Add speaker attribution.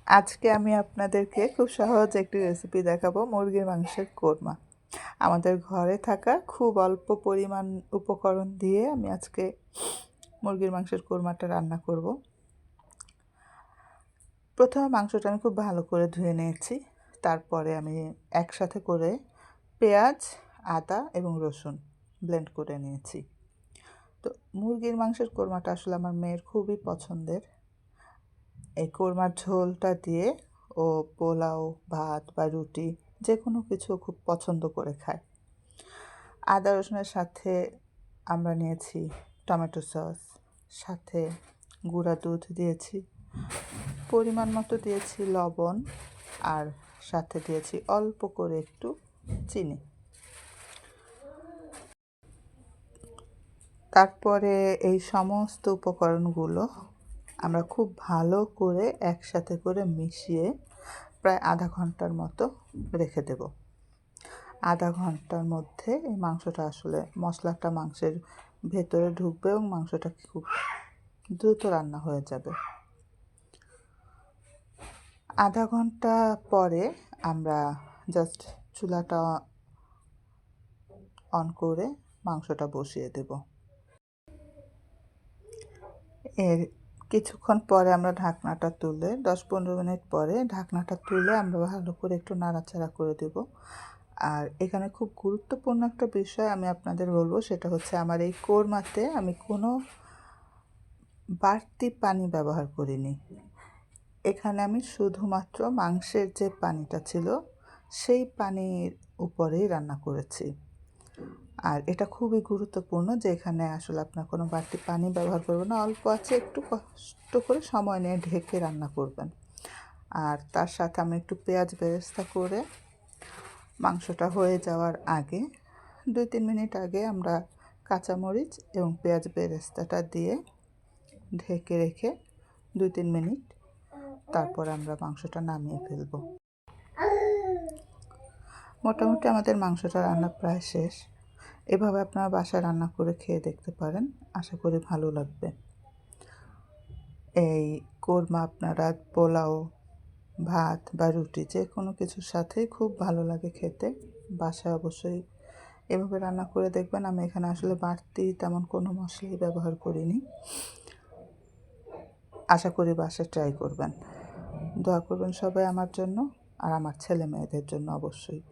Speaker 1: আজকে আমি আপনাদেরকে খুব সহজ একটি রেসিপি দেখাবো, মুরগির মাংসের কোরমা। আমাদের ঘরে থাকা খুব অল্প পরিমাণ উপকরণ দিয়ে আমি আজকে মুরগির মাংসের কোরমাটা রান্না করব। প্রথমে মাংসটা আমি খুব ভালো করে ধুয়ে নিয়েছি। তারপরে আমি একসাথে করে পেঁয়াজ, আদা এবং রসুন ব্লেন্ড করে নিয়েছি। তো মুরগির মাংসের কোরমাটা আসলে আমার মেয়ের খুবই পছন্দের। এই কোরমার ঝোলটা দিয়ে ও পোলাও, ভাত বা রুটি যে কোনো কিছু খুব পছন্দ করে খায়। আদা রসুনের সাথে আমরা নিয়েছি টমেটো সস, সাথে গুঁড়া দুধ দিয়েছি, পরিমাণ মতো দিয়েছি লবণ, আর সাথে দিয়েছি অল্প করে একটু চিনি। তারপরে এই সমস্ত উপকরণগুলো আমরা খুব ভালো করে একসাথে করে মিশিয়ে প্রায় আধা ঘন্টার মতো রেখে দেব। আধা ঘন্টার মধ্যে এই মাংসটা আসলে মশলাটা মাংসের ভেতরে ঢুকবে এবং মাংসটা খুব দ্রুত রান্না হয়ে যাবে। আধা ঘন্টা পরে আমরা জাস্ট চুলাটা অন করে মাংসটা বসিয়ে দেব। এর কিছুক্ষণ পরে আমরা ঢাকনাটা তুলে 10-15 মিনিট পরে ঢাকনাটা তুলে আমরা ভালো করে একটু নাড়াচাড়া করে দেব। আর এখানে খুব গুরুত্বপূর্ণ একটা বিষয় আমি আপনাদের বলবো, সেটা হচ্ছে আমার এই কোরমাতে আমি কোনো বাড়তি পানি ব্যবহার করিনি। এখানে আমি শুধুমাত্র মাংসের যে পানিটা ছিল সেই পানির উপরেই রান্না করেছি। আর এটা খুবই গুরুত্বপূর্ণ যে এখানে আসলে আপনার কোনো বাড়তি পানি ব্যবহার করবেন না, অল্প আছে একটু কষ্ট করে সময় নিয়ে ঢেকে রান্না করবেন। আর তার সাথে আমি একটু পেঁয়াজ বেরেস্তা করে মাংসটা হয়ে যাওয়ার আগে 2-3 মিনিট আগে আমরা কাঁচামরিচ এবং পেঁয়াজ বেরেস্তাটা দিয়ে ঢেকে রেখে 2-3 মিনিট তারপর আমরা মাংসটা নামিয়ে ফেলব। মোটামুটি আমাদের মাংসটা রান্না প্রায় শেষ। এভাবে আপনারা বাসায় রান্না করে খেয়ে দেখতে পারেন, আশা করি ভালো লাগবে। এই কোরমা আপনারা পোলাও, ভাত বা রুটি যে কোনো কিছুর সাথেই খুব ভালো লাগে খেতে। বাসায় অবশ্যই এভাবে রান্না করে দেখবেন। আমি এখানে আসলে বাড়তি তেমন কোনো মশলাই ব্যবহার করিনি। আশা করি বাসায় ট্রাই করবেন। দোয়া করবেন সবাই আমার জন্য আর আমার ছেলে মেয়েদের জন্য অবশ্যই।